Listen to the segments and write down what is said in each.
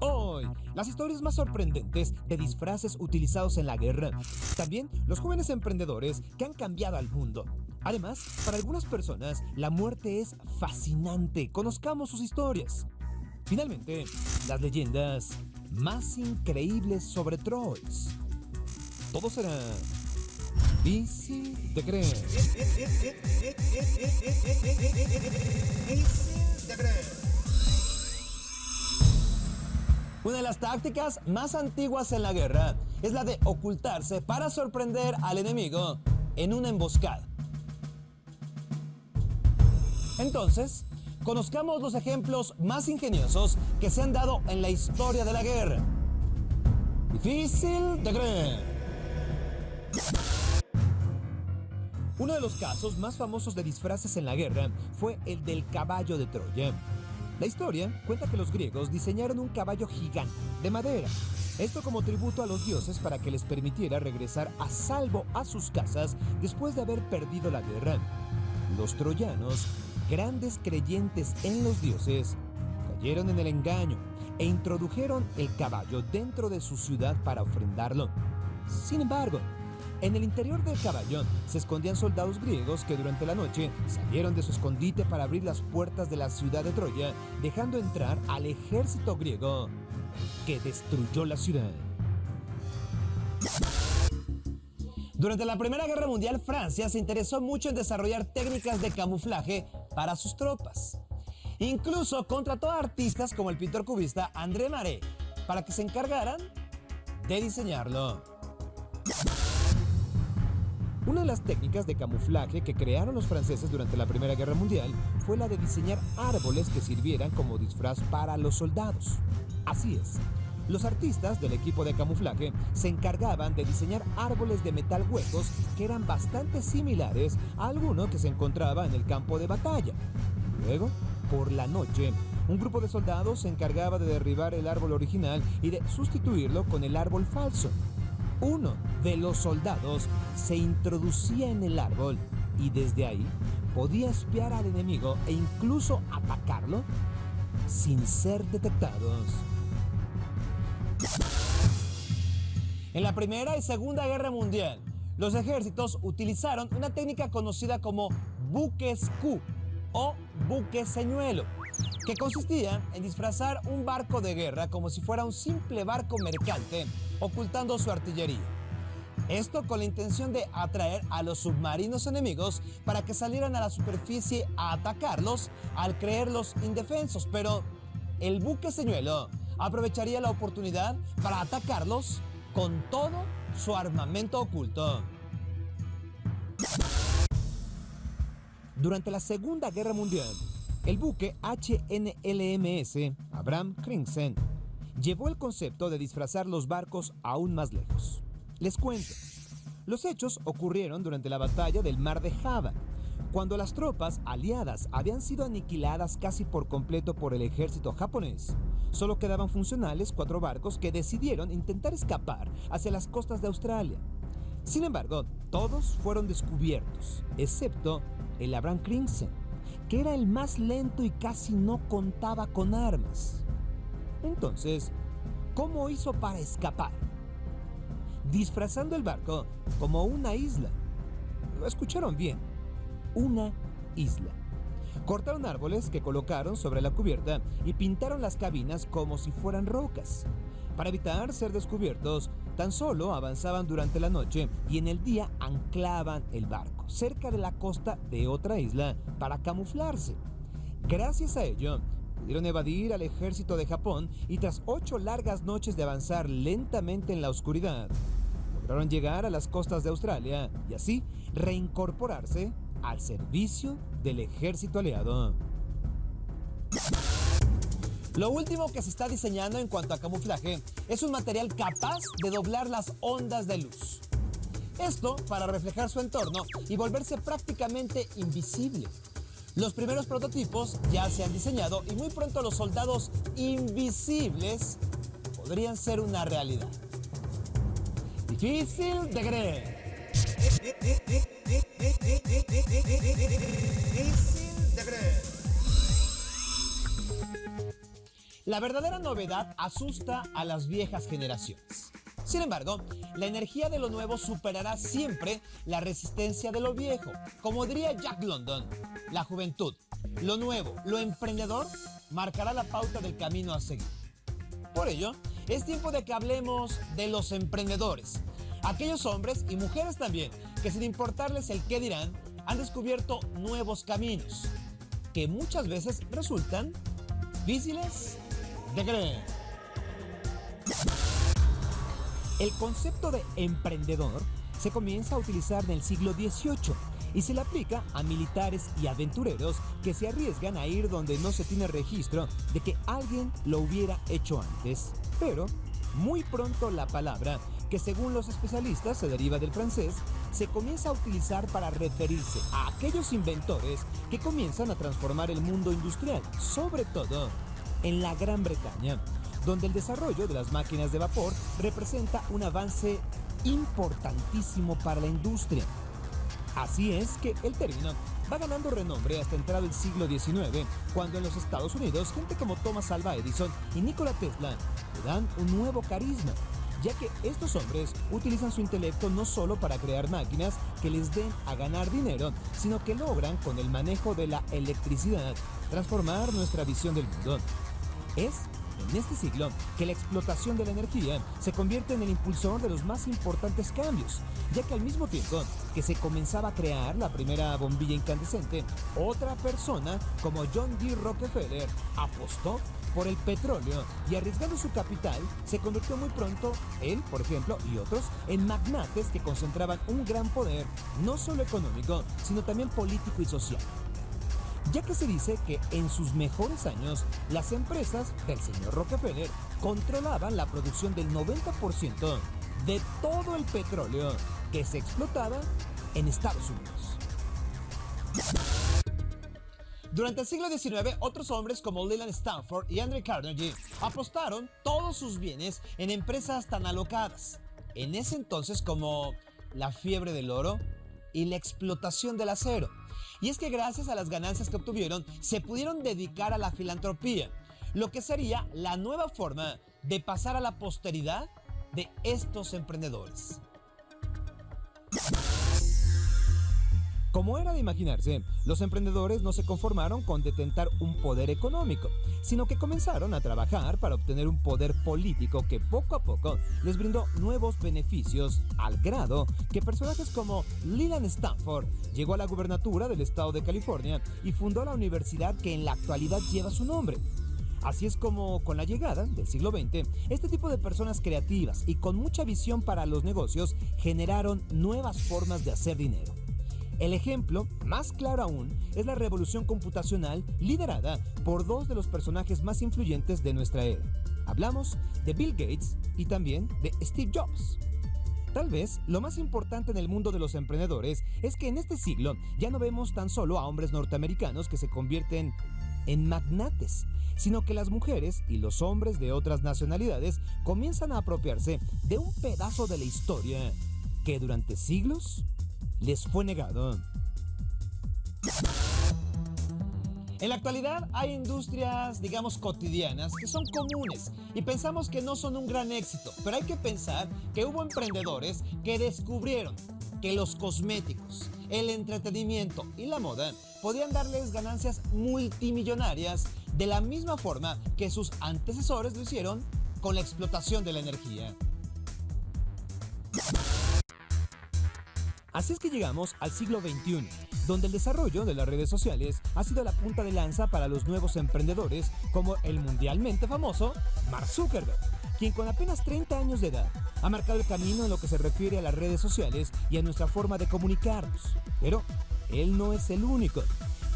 Hoy, las historias más sorprendentes de disfraces utilizados en la guerra. También los jóvenes emprendedores que han cambiado al mundo. Además, para algunas personas, la muerte es fascinante. Conozcamos sus historias. Finalmente, las leyendas más increíbles sobre Troyes. Todo será difícil de creer. Una de las tácticas más antiguas en la guerra es la de ocultarse para sorprender al enemigo en una emboscada. Entonces, conozcamos los ejemplos más ingeniosos que se han dado en la historia de la guerra. Difícil de creer. Uno de los casos más famosos de disfraces en la guerra fue el del caballo de Troya. La historia cuenta que los griegos diseñaron un caballo gigante de madera. Esto como tributo a los dioses para que les permitiera regresar a salvo a sus casas después de haber perdido la guerra. Los troyanos, grandes creyentes en los dioses, cayeron en el engaño e introdujeron el caballo dentro de su ciudad para ofrendarlo. Sin embargo, en el interior del caballo se escondían soldados griegos que durante la noche salieron de su escondite para abrir las puertas de la ciudad de Troya, dejando entrar al ejército griego que destruyó la ciudad. Durante la Primera Guerra Mundial, Francia se interesó mucho en desarrollar técnicas de camuflaje para sus tropas. Incluso contrató a artistas como el pintor cubista André Malraux para que se encargaran de diseñarlo. Una de las técnicas de camuflaje que crearon los franceses durante la Primera Guerra Mundial fue la de diseñar árboles que sirvieran como disfraz para los soldados. Así es, los artistas del equipo de camuflaje se encargaban de diseñar árboles de metal huecos que eran bastante similares a alguno que se encontraba en el campo de batalla. Luego, por la noche, un grupo de soldados se encargaba de derribar el árbol original y de sustituirlo con el árbol falso. Uno de los soldados se introducía en el árbol y desde ahí podía espiar al enemigo e incluso atacarlo sin ser detectados. En la Primera y Segunda Guerra Mundial, los ejércitos utilizaron una técnica conocida como buques Q o buque señuelo, que consistía en disfrazar un barco de guerra como si fuera un simple barco mercante, ocultando su artillería. Esto con la intención de atraer a los submarinos enemigos para que salieran a la superficie a atacarlos al creerlos indefensos, pero el buque señuelo aprovecharía la oportunidad para atacarlos con todo su armamento oculto. Durante la Segunda Guerra Mundial, el buque HNLMS Abraham Lincoln llevó el concepto de disfrazar los barcos aún más lejos. Les cuento, los hechos ocurrieron durante la batalla del Mar de Java, cuando las tropas aliadas habían sido aniquiladas casi por completo por el ejército japonés. Solo quedaban funcionales 4 barcos que decidieron intentar escapar hacia las costas de Australia. Sin embargo, todos fueron descubiertos, excepto el Abraham Lincoln, que era el más lento y casi no contaba con armas. Entonces, ¿cómo hizo para escapar? Disfrazando el barco como una isla. Lo escucharon bien, una isla. Cortaron árboles que colocaron sobre la cubierta y pintaron las cabinas como si fueran rocas. Para evitar ser descubiertos, tan solo avanzaban durante la noche y en el día anclaban el barco cerca de la costa de otra isla para camuflarse. Gracias a ello, pudieron evadir al ejército de Japón y tras 8 largas noches de avanzar lentamente en la oscuridad, lograron llegar a las costas de Australia y así reincorporarse al servicio del ejército aliado. Lo último que se está diseñando en cuanto a camuflaje es un material capaz de doblar las ondas de luz. Esto para reflejar su entorno y volverse prácticamente invisible. Los primeros prototipos ya se han diseñado y muy pronto los soldados invisibles podrían ser una realidad. Difícil de creer. La verdadera novedad asusta a las viejas generaciones. Sin embargo, la energía de lo nuevo superará siempre la resistencia de lo viejo. Como diría Jack London, la juventud, lo nuevo, lo emprendedor, marcará la pauta del camino a seguir. Por ello, es tiempo de que hablemos de los emprendedores. Aquellos hombres y mujeres también, que sin importarles el qué dirán, han descubierto nuevos caminos, que muchas veces resultan difíciles de creer. El concepto de emprendedor se comienza a utilizar en el siglo XVIII y se le aplica a militares y aventureros que se arriesgan a ir donde no se tiene registro de que alguien lo hubiera hecho antes. Pero muy pronto la palabra, que según los especialistas se deriva del francés, se comienza a utilizar para referirse a aquellos inventores que comienzan a transformar el mundo industrial, sobre todo en la Gran Bretaña, donde el desarrollo de las máquinas de vapor representa un avance importantísimo para la industria. Así es que el término va ganando renombre hasta entrado el siglo XIX, cuando en los Estados Unidos gente como Thomas Alva Edison y Nikola Tesla le dan un nuevo carisma, ya que estos hombres utilizan su intelecto no solo para crear máquinas que les den a ganar dinero, sino que logran, con el manejo de la electricidad, transformar nuestra visión del mundo. Es en este siglo que la explotación de la energía se convierte en el impulsor de los más importantes cambios, ya que al mismo tiempo que se comenzaba a crear la primera bombilla incandescente, otra persona como John D. Rockefeller apostó por el petróleo y, arriesgando su capital, se convirtió muy pronto, él, por ejemplo, y otros, en magnates que concentraban un gran poder, no solo económico, sino también político y social. Ya que se dice que en sus mejores años, las empresas del señor Rockefeller controlaban la producción del 90% de todo el petróleo que se explotaba en Estados Unidos. Durante el siglo XIX, otros hombres como Leland Stanford y Andrew Carnegie apostaron todos sus bienes en empresas tan alocadas, en ese entonces, como la fiebre del oro y la explotación del acero. Y es que gracias a las ganancias que obtuvieron, se pudieron dedicar a la filantropía, lo que sería la nueva forma de pasar a la posteridad de estos emprendedores. Como era de imaginarse, los emprendedores no se conformaron con detentar un poder económico, sino que comenzaron a trabajar para obtener un poder político que poco a poco les brindó nuevos beneficios, al grado que personajes como Leland Stanford llegó a la gubernatura del estado de California y fundó la universidad que en la actualidad lleva su nombre. Así es como, con la llegada del siglo XX, este tipo de personas creativas y con mucha visión para los negocios generaron nuevas formas de hacer dinero. El ejemplo más claro aún es la revolución computacional liderada por dos de los personajes más influyentes de nuestra era. Hablamos de Bill Gates y también de Steve Jobs. Tal vez lo más importante en el mundo de los emprendedores es que en este siglo ya no vemos tan solo a hombres norteamericanos que se convierten en magnates, sino que las mujeres y los hombres de otras nacionalidades comienzan a apropiarse de un pedazo de la historia que durante siglos les fue negado. En la actualidad hay industrias, digamos, cotidianas que son comunes y pensamos que no son un gran éxito, pero hay que pensar que hubo emprendedores que descubrieron que los cosméticos, el entretenimiento y la moda podían darles ganancias multimillonarias de la misma forma que sus antecesores lo hicieron con la explotación de la energía. Así es que llegamos al siglo XXI, donde el desarrollo de las redes sociales ha sido la punta de lanza para los nuevos emprendedores, como el mundialmente famoso Mark Zuckerberg, quien con apenas 30 años de edad ha marcado el camino en lo que se refiere a las redes sociales y a nuestra forma de comunicarnos. Pero él no es el único.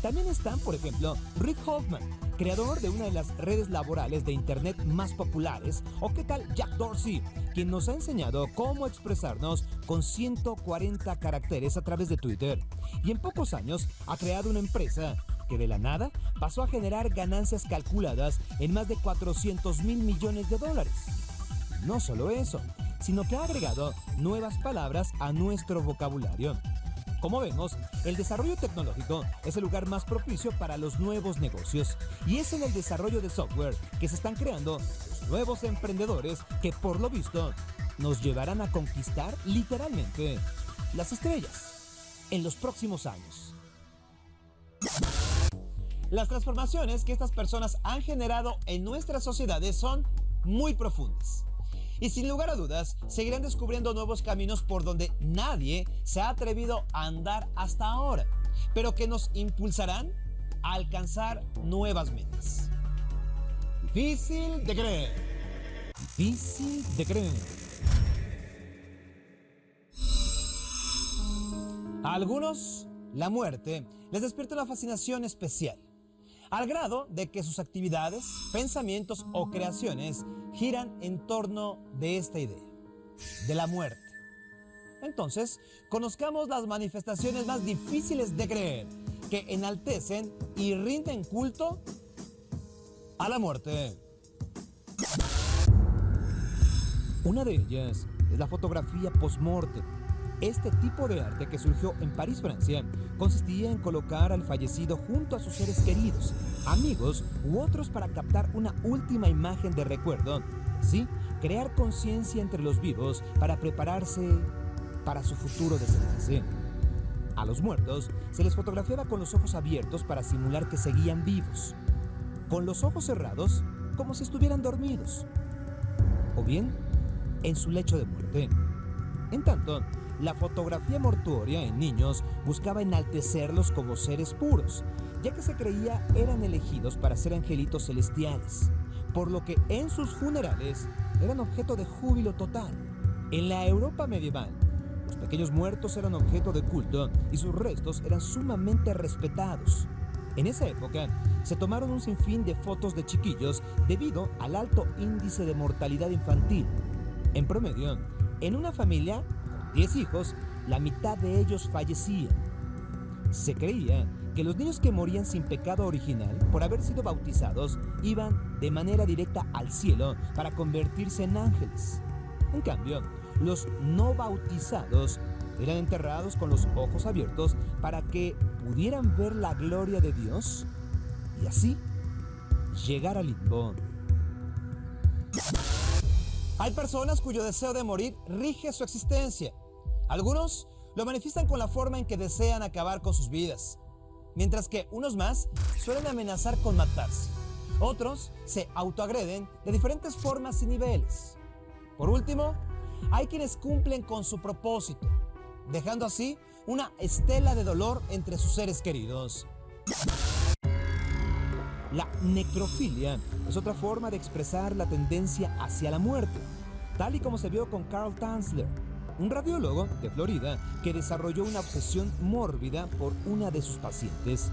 También están, por ejemplo, Reid Hoffman, creador de una de las redes laborales de internet más populares, o qué tal Jack Dorsey, quien nos ha enseñado cómo expresarnos con 140 caracteres a través de Twitter. Y en pocos años ha creado una empresa que de la nada pasó a generar ganancias calculadas en más de 400,000 millones de dólares. No solo eso, sino que ha agregado nuevas palabras a nuestro vocabulario, Como vemos, el desarrollo tecnológico es el lugar más propicio para los nuevos negocios y es en el desarrollo de software que se están creando los nuevos emprendedores que, por lo visto, nos llevarán a conquistar literalmente las estrellas en los próximos años. Las transformaciones que estas personas han generado en nuestras sociedades son muy profundas. Y sin lugar a dudas, seguirán descubriendo nuevos caminos por donde nadie se ha atrevido a andar hasta ahora, pero que nos impulsarán a alcanzar nuevas metas. Difícil de creer. Difícil de creer. A algunos, la muerte les despierta una fascinación especial, al grado de que sus actividades, pensamientos o creaciones giran en torno de esta idea, de la muerte. Entonces, conozcamos las manifestaciones más difíciles de creer, que enaltecen y rinden culto a la muerte. Una de ellas es la fotografía post-mortem. Este tipo de arte, que surgió en París, Francia, consistía en colocar al fallecido junto a sus seres queridos, amigos u otros para captar una última imagen de recuerdo. Sí, crear conciencia entre los vivos para prepararse para su futuro desenlace. A los muertos se les fotografiaba con los ojos abiertos para simular que seguían vivos, con los ojos cerrados como si estuvieran dormidos, o bien en su lecho de muerte. En tanto, la fotografía mortuoria en niños buscaba enaltecerlos como seres puros, ya que se creía eran elegidos para ser angelitos celestiales, por lo que en sus funerales eran objeto de júbilo total. En la Europa medieval, los pequeños muertos eran objeto de culto y sus restos eran sumamente respetados. En esa época, se tomaron un sinfín de fotos de chiquillos debido al alto índice de mortalidad infantil. En promedio, en una familia 10 hijos, la mitad de ellos fallecían. Se creía que los niños que morían sin pecado original por haber sido bautizados iban de manera directa al cielo para convertirse en ángeles. En cambio, los no bautizados eran enterrados con los ojos abiertos para que pudieran ver la gloria de Dios y así llegar al limbo. Hay personas cuyo deseo de morir rige su existencia. Algunos lo manifiestan con la forma en que desean acabar con sus vidas, mientras que unos más suelen amenazar con matarse. Otros se autoagreden de diferentes formas y niveles. Por último, hay quienes cumplen con su propósito, dejando así una estela de dolor entre sus seres queridos. La necrofilia es otra forma de expresar la tendencia hacia la muerte, tal y como se vio con Carl Tanzler, un radiólogo de Florida que desarrolló una obsesión mórbida por una de sus pacientes.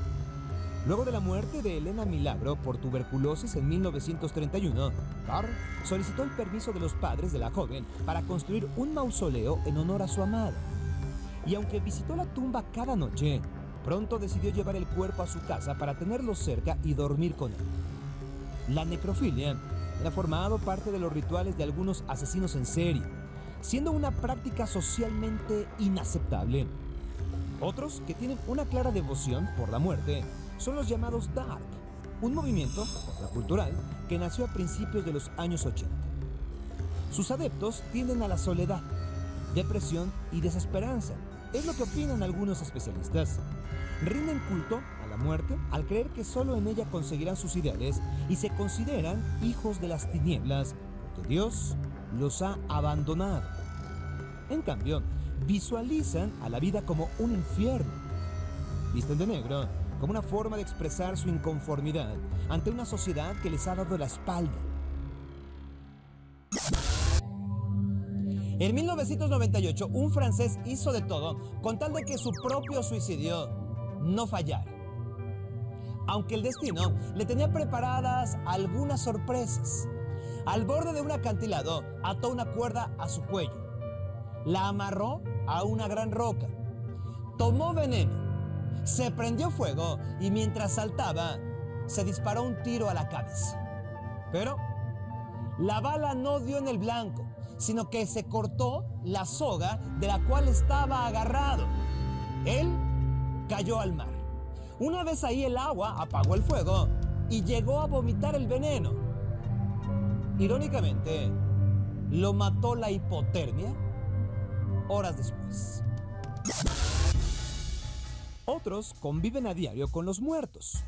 Luego de la muerte de Elena Milagro por tuberculosis en 1931, Carl solicitó el permiso de los padres de la joven para construir un mausoleo en honor a su amada. Y aunque visitó la tumba cada noche, pronto decidió llevar el cuerpo a su casa para tenerlo cerca y dormir con él. La necrofilia ha formado parte de los rituales de algunos asesinos en serie, siendo una práctica socialmente inaceptable. Otros que tienen una clara devoción por la muerte son los llamados Dark, un movimiento contracultural que nació a principios de los años 80. Sus adeptos tienden a la soledad, depresión y desesperanza, es lo que opinan algunos especialistas. Rinden culto a la muerte al creer que solo en ella conseguirán sus ideales y se consideran hijos de las tinieblas porque Dios los ha abandonado. En cambio, visualizan a la vida como un infierno. Visten de negro como una forma de expresar su inconformidad ante una sociedad que les ha dado la espalda. En 1998, un francés hizo de todo con tal de que su propio suicidio no fallara. Aunque el destino le tenía preparadas algunas sorpresas. Al borde de un acantilado, ató una cuerda a su cuello. La amarró a una gran roca. Tomó veneno. Se prendió fuego y mientras saltaba, se disparó un tiro a la cabeza. Pero la bala no dio en el blanco, sino que se cortó la soga de la cual estaba agarrado. Él cayó al mar. Una vez ahí el agua apagó el fuego y llegó a vomitar el veneno. Irónicamente, lo mató la hipotermia horas después. Otros conviven a diario con los muertos.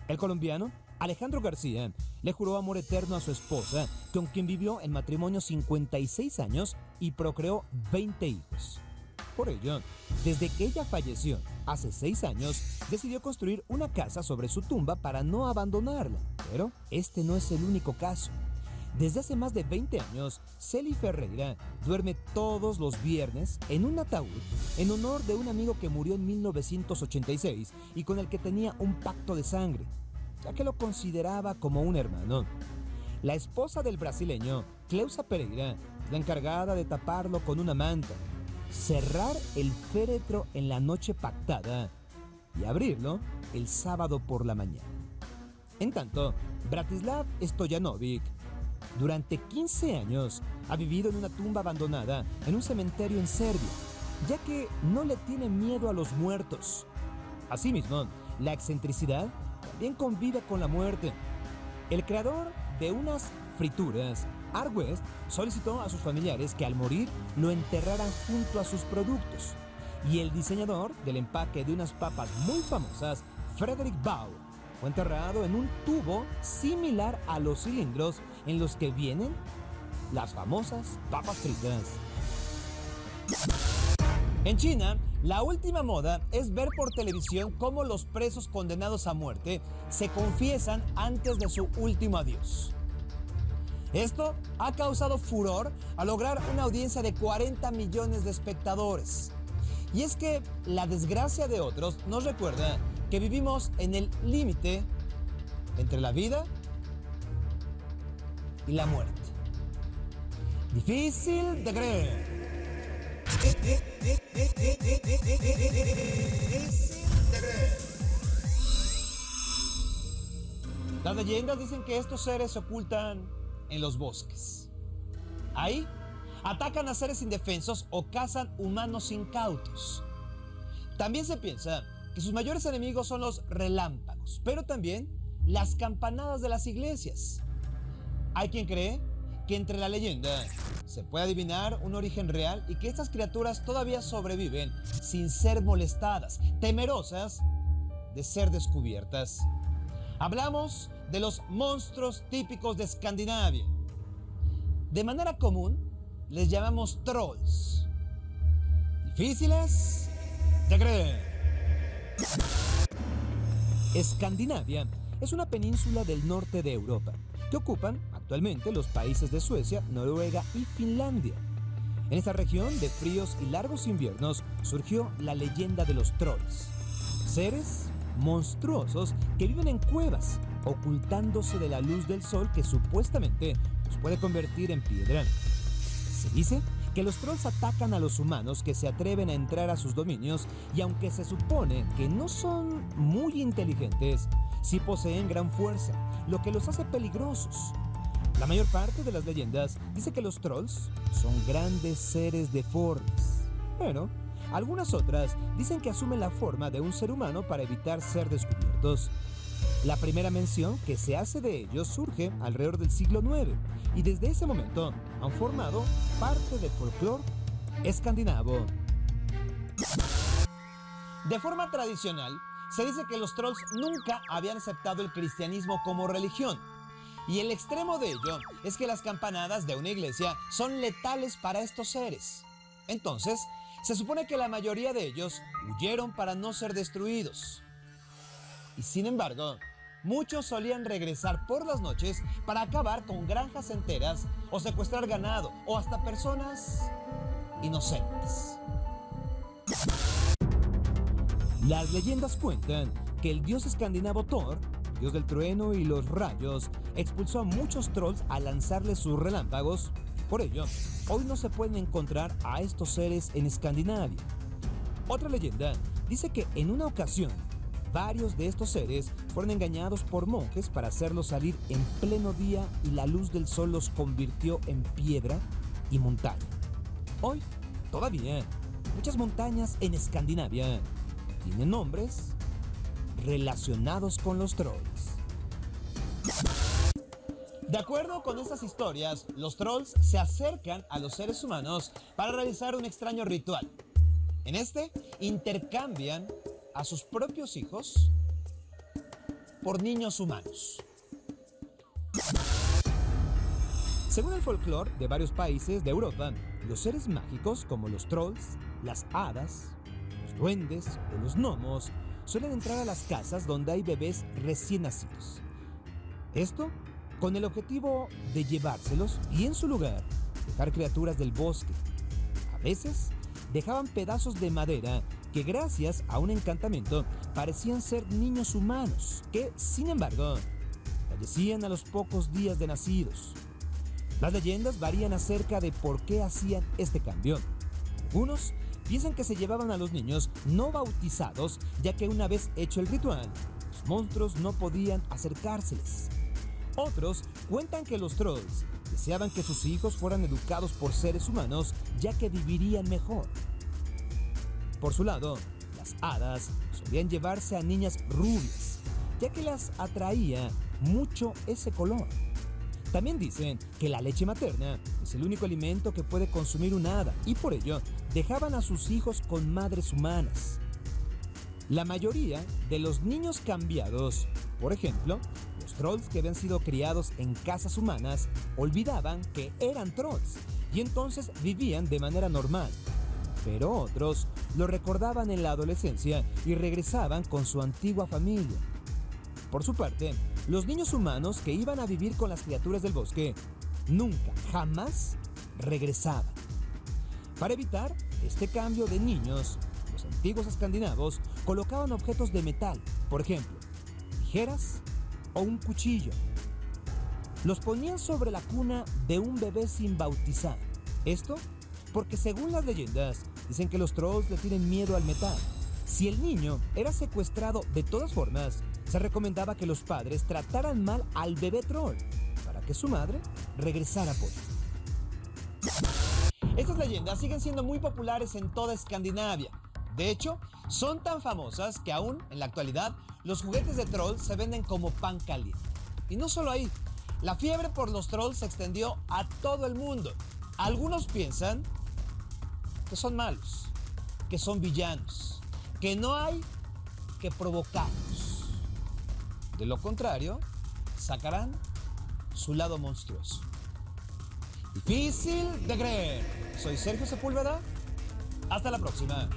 El colombiano Alejandro García le juró amor eterno a su esposa, con quien vivió en matrimonio 56 años y procreó 20 hijos. Por ello, desde que ella falleció hace 6 años, decidió construir una casa sobre su tumba para no abandonarla. Pero este no es el único caso. Desde hace más de 20 años, Celi Ferreira duerme todos los viernes en un ataúd en honor de un amigo que murió en 1986 y con el que tenía un pacto de sangre, ya que lo consideraba como un hermano. La esposa del brasileño, Cleusa Pereira, es la encargada de taparlo con una manta, cerrar el féretro en la noche pactada y abrirlo el sábado por la mañana. En tanto, Bratislav Stojanovic, durante 15 años, ha vivido en una tumba abandonada en un cementerio en Serbia, ya que no le tiene miedo a los muertos. Asimismo, la excentricidad también convive con la muerte. El creador de unas frituras, Art West, solicitó a sus familiares que al morir lo enterraran junto a sus productos. Y el diseñador del empaque de unas papas muy famosas, Frederick Bau, fue enterrado en un tubo similar a los cilindros en los que vienen las famosas papas fritas. En China, la última moda es ver por televisión cómo los presos condenados a muerte se confiesan antes de su último adiós. Esto ha causado furor al lograr una audiencia de 40 millones de espectadores. Y es que la desgracia de otros nos recuerda que vivimos en el límite entre la vida y la muerte. Difícil de creer. Las leyendas dicen que estos seres se ocultan en los bosques. Ahí atacan a seres indefensos o cazan humanos incautos. También se piensa que sus mayores enemigos son los relámpagos, pero también las campanadas de las iglesias. Hay quien cree que entre la leyenda se puede adivinar un origen real y que estas criaturas todavía sobreviven sin ser molestadas, temerosas de ser descubiertas. Hablamos de los monstruos típicos de Escandinavia. De manera común, les llamamos trolls. Difíciles de creer. Escandinavia es una península del norte de Europa que ocupan actualmente los países de Suecia, Noruega y Finlandia. En esta región de fríos y largos inviernos surgió la leyenda de los trolls, seres monstruosos que viven en cuevas, ocultándose de la luz del sol que supuestamente los puede convertir en piedra. Se dice que los trolls atacan a los humanos que se atreven a entrar a sus dominios y aunque se supone que no son muy inteligentes, sí poseen gran fuerza, lo que los hace peligrosos. La mayor parte de las leyendas dice que los trolls son grandes seres deformes, pero algunas otras dicen que asumen la forma de un ser humano para evitar ser descubiertos. La primera mención que se hace de ellos surge alrededor del siglo IX y desde ese momento han formado parte del folclore escandinavo. De forma tradicional, se dice que los trolls nunca habían aceptado el cristianismo como religión. Y el extremo de ello es que las campanadas de una iglesia son letales para estos seres. Entonces, se supone que la mayoría de ellos huyeron para no ser destruidos. Y sin embargo, muchos solían regresar por las noches para acabar con granjas enteras o secuestrar ganado o hasta personas inocentes. Las leyendas cuentan que el dios escandinavo Thor, dios del trueno y los rayos, expulsó a muchos trolls al lanzarles sus relámpagos. Por ello, hoy no se pueden encontrar a estos seres en Escandinavia. Otra leyenda dice que en una ocasión, varios de estos seres fueron engañados por monjes para hacerlos salir en pleno día y la luz del sol los convirtió en piedra y montaña. Hoy, todavía, muchas montañas en Escandinavia tienen nombres relacionados con los trolls. De acuerdo con estas historias, los trolls se acercan a los seres humanos para realizar un extraño ritual. En este, intercambian a sus propios hijos por niños humanos. Según el folclore de varios países de Europa, los seres mágicos como los trolls, las hadas, los duendes o los gnomos suelen entrar a las casas donde hay bebés recién nacidos. Esto con el objetivo de llevárselos y en su lugar dejar criaturas del bosque. A veces dejaban pedazos de madera que gracias a un encantamiento parecían ser niños humanos que, sin embargo, fallecían a los pocos días de nacidos. Las leyendas varían acerca de por qué hacían este cambio. Algunos piensan que se llevaban a los niños no bautizados, ya que una vez hecho el ritual, los monstruos no podían acercárseles. Otros cuentan que los trolls deseaban que sus hijos fueran educados por seres humanos, ya que vivirían mejor. Por su lado, las hadas solían llevarse a niñas rubias, ya que las atraía mucho ese color. También dicen que la leche materna es el único alimento que puede consumir una hada y por ello dejaban a sus hijos con madres humanas. La mayoría de los niños cambiados, por ejemplo, los trolls que habían sido criados en casas humanas, olvidaban que eran trolls y entonces vivían de manera normal. Pero otros lo recordaban en la adolescencia y regresaban con su antigua familia. Por su parte, los niños humanos que iban a vivir con las criaturas del bosque nunca, jamás regresaban. Para evitar este cambio de niños, los antiguos escandinavos colocaban objetos de metal, por ejemplo, tijeras o un cuchillo. Los ponían sobre la cuna de un bebé sin bautizar. Esto porque según las leyendas dicen que los trolls le tienen miedo al metal. Si el niño era secuestrado de todas formas, se recomendaba que los padres trataran mal al bebé troll para que su madre regresara por él. Estas leyendas siguen siendo muy populares en toda Escandinavia. De hecho, son tan famosas que aún en la actualidad los juguetes de trolls se venden como pan caliente. Y no solo ahí, la fiebre por los trolls se extendió a todo el mundo. Algunos piensan que son malos, que son villanos, que no hay que provocarlos. De lo contrario, sacarán su lado monstruoso. Difícil de creer. Soy Sergio Sepúlveda. Hasta la próxima.